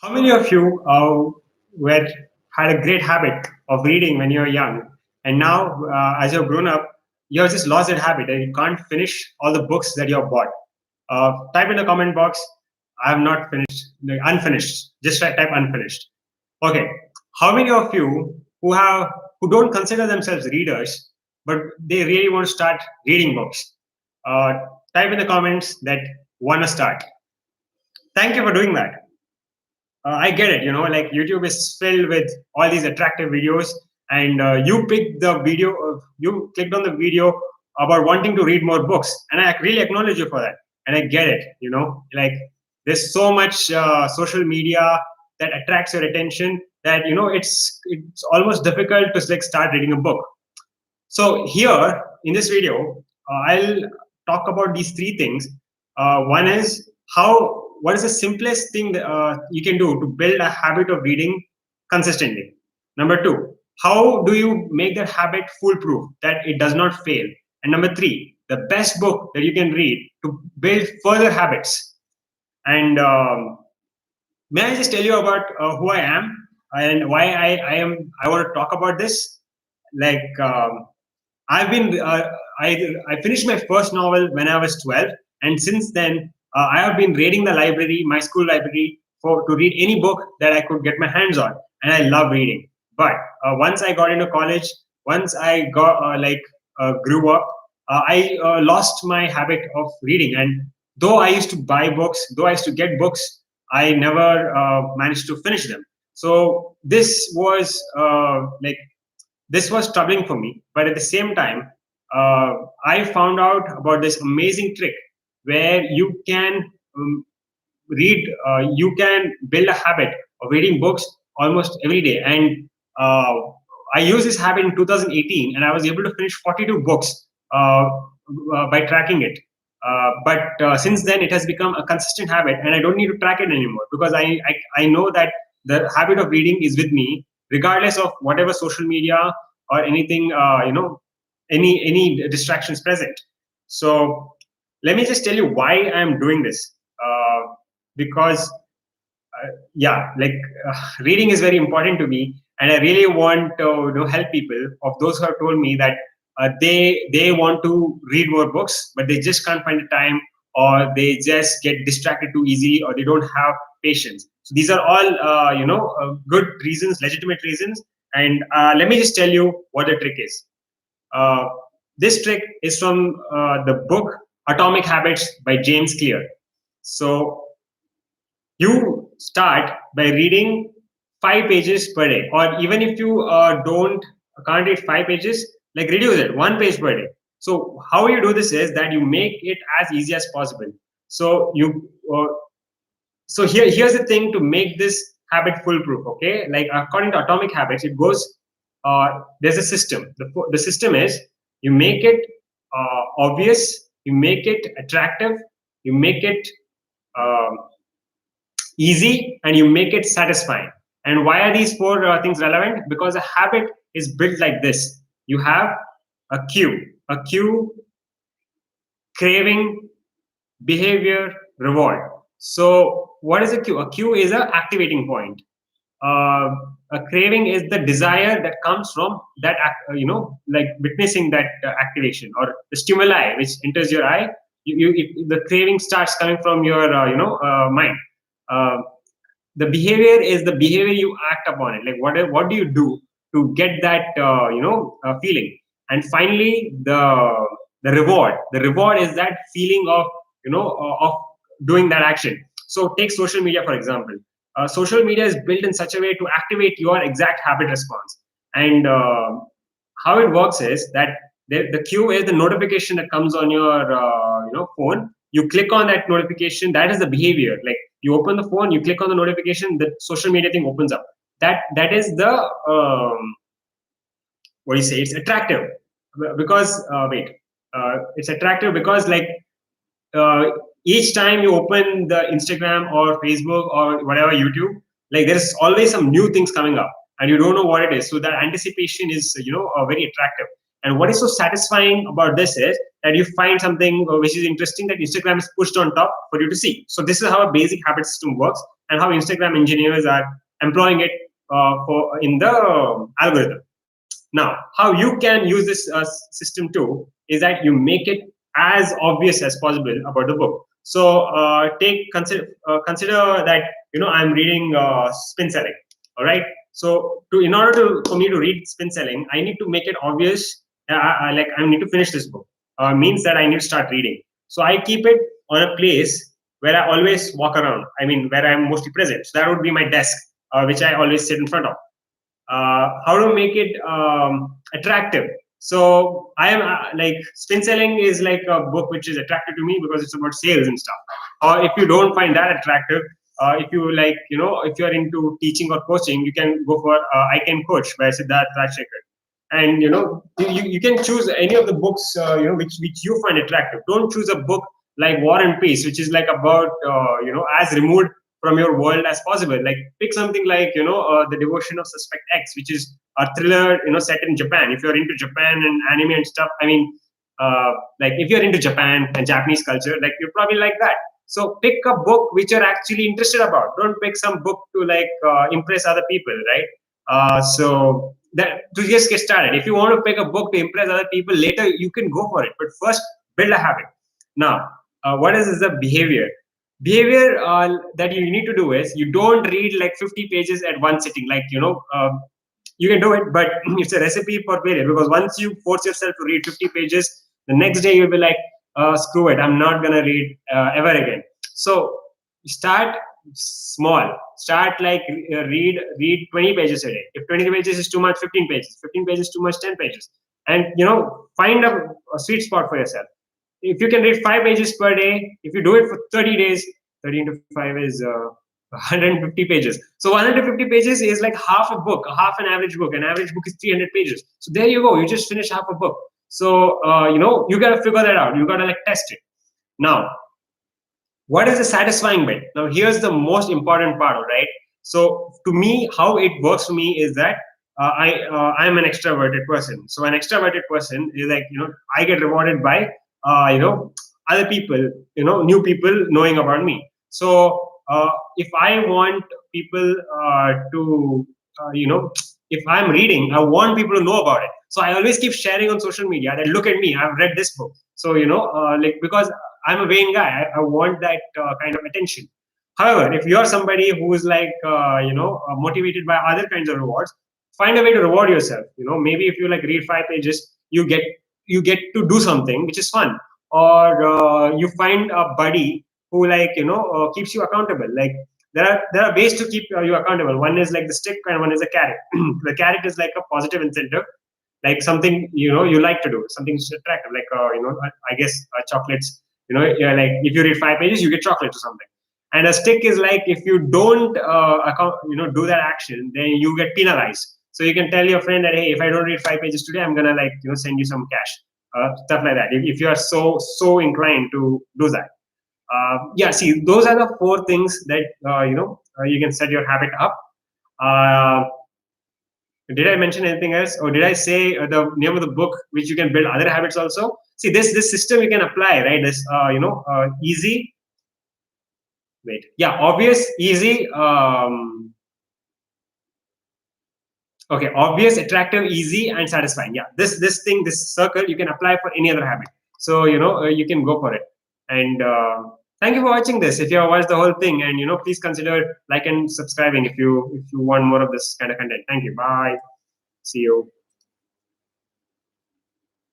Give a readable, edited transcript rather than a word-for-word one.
How many of you were had a great habit of reading when you were young, and now, as you've grown up, you have just lost that habit and you can't finish all the books that you have bought? Type in the comment box. I have not finished, like, unfinished. Just type unfinished. Okay. How many of you who don't consider themselves readers, but they really want to start reading books? Uh, Type in the comments that want to start. Thank you for doing that. I get it, like YouTube is filled with all these attractive videos, and you clicked on the video about wanting to read more books, and I really acknowledge you for that, and I get it, like there's so much social media that attracts your attention that it's almost difficult to like start reading a book. So here in this video, I'll talk about these three things. One is what is the simplest thing that, you can do to build a habit of reading consistently. Number two, how do you make that habit foolproof that it does not fail? And number three, the best book that you can read to build further habits. And may I just tell you about who I am and why I want to talk about this? Like. I've been I finished my first novel when I was 12, and since then I have been raiding the library, my school library, to read any book that I could get my hands on, and I love reading. But once I got into college, once I got grew up, I lost my habit of reading. And though I used to buy books, though I used to get books, I never managed to finish them. So this was troubling for me. But at the same time, I found out about this amazing trick where you can you can build a habit of reading books almost every day. And I used this habit in 2018, and I was able to finish 42 books by tracking it. But since then, it has become a consistent habit, and I don't need to track it anymore because I know that the habit of reading is with me regardless of whatever social media or anything any distractions present. So let me just tell you why I'm doing this. Because reading is very important to me, and I really want to help people of those who have told me that they want to read more books, but they just can't find the time, or they just get distracted too easily, or they don't have patience. So these are all good reasons, legitimate reasons. And let me just tell you what the trick is. This trick is from the book Atomic Habits by James Clear. So you start by reading 5 pages per day, or even if you can't read 5 pages, like reduce it 1 page per day. So how you do this is that you make it as easy as possible. So here's the thing to make this habit foolproof. Okay, like according to Atomic Habits, it goes. There's a system. The system is you make it obvious, you make it attractive, you make it easy, and you make it satisfying. And why are these 4 things relevant? Because a habit is built like this. You have a cue, craving, behavior, reward. So what is a cue? A cue is an activating point. A craving is the desire that comes from that like witnessing that activation, or the stimuli which enters your eye. The craving starts coming from your mind. The behavior is the behavior you act upon it. Like what do you do to get that feeling? And finally, the reward is that feeling of of doing that action. So take social media, for example. Social media is built in such a way to activate your exact habit response. And how it works is that the cue is the notification that comes on your phone. You click on that notification. That is the behavior. Like you open the phone, you click on the notification, the social media thing opens up. That is the what do you say? It's attractive because it's attractive because each time you open the Instagram or Facebook or whatever, YouTube, like there's always some new things coming up and you don't know what it is. So that anticipation is very attractive. And what is so satisfying about this is that you find something which is interesting that Instagram is pushed on top for you to see. So this is how a basic habit system works. and how Instagram engineers are employing it for in the algorithm. Now, how you can use this system too is that you make it as obvious as possible about the book. So consider that I'm reading spin selling. All right. So in order for me to read spin selling, I need to make it obvious. I need to finish this book. Means that I need to start reading. So I keep it on a place where I always walk around. I mean, where I'm mostly present. So that would be my desk, which I always sit in front of. How to make it attractive. So I am like spin selling is like a book which is attractive to me because it's about sales and stuff. Or if you don't find that attractive, if you like, if you're into teaching or coaching, you can go for I Can Coach by Siddharth Rajshekar. And you can choose any of the books which you find attractive. Don't choose a book like War and Peace, which is like about as removed from your world as possible. Like pick something like The Devotion of Suspect X, which is a thriller set in Japan. If you're into Japan and anime and stuff, I mean, like if you're into Japan and Japanese culture, like you'll probably like that. So pick a book which you're actually interested about. Don't pick some book to like impress other people, right? So that to just get started. If you want to pick a book to impress other people later, you can go for it. But first, build a habit. Now, what is the behavior? Behavior that you need to do is you don't read like 50 pages at one sitting. Like you can do it, but it's a recipe for failure, because once you force yourself to read 50 pages, the next day you'll be like, screw it, I'm not gonna read ever again. So start small. Start like read 20 pages a day. If 20 pages is too much, 15 pages. 15 pages too much, 10 pages. And find a sweet spot for yourself. If you can read 5 pages per day, if you do it for 30 days, 30 into 5 is 150 pages. So 150 pages is like half a book, half an average book. An average book is 300 pages. So there you go. You just finish half a book. So, you got to figure that out. You got to like test it. Now, what is the satisfying bit? Now, here's the most important part, right? So to me, how it works for me is that I'm an extroverted person. So an extroverted person is like, I get rewarded by other people, new people knowing about me. So if I want people to if I'm reading, I want people to know about it. So I always keep sharing on social media that look at me, I've read this book. So like, because I'm a vain guy, I want that kind of attention. However, if you're somebody who is like motivated by other kinds of rewards, find a way to reward yourself. Maybe if you like read 5 pages, you get to do something which is fun, or you find a buddy who like keeps you accountable. Like there are ways to keep you accountable. One is like the stick, and one is a carrot. The carrot is like a positive incentive, like something you like to do, something attractive, like I guess chocolates. Yeah, like if you read 5 pages, you get chocolate or something. And a stick is like if you don't do that action, then you get penalized. So you can tell your friend that, hey, if I don't read 5 pages today, I'm gonna like send you some cash, stuff like that. If you are so inclined to do that. Yeah, see, those are the 4 things that you can set your habit up. Did I mention anything else, or did I say the name of the book which you can build other habits also? See, this system you can apply, right? This easy. Wait, yeah, obvious, easy. Okay, obvious, attractive, easy, and satisfying. Yeah, this circle you can apply for any other habit. So you can go for it. And thank you for watching this. If you have watched the whole thing, and please consider like and subscribing if you want more of this kind of content. Thank you. Bye. See you.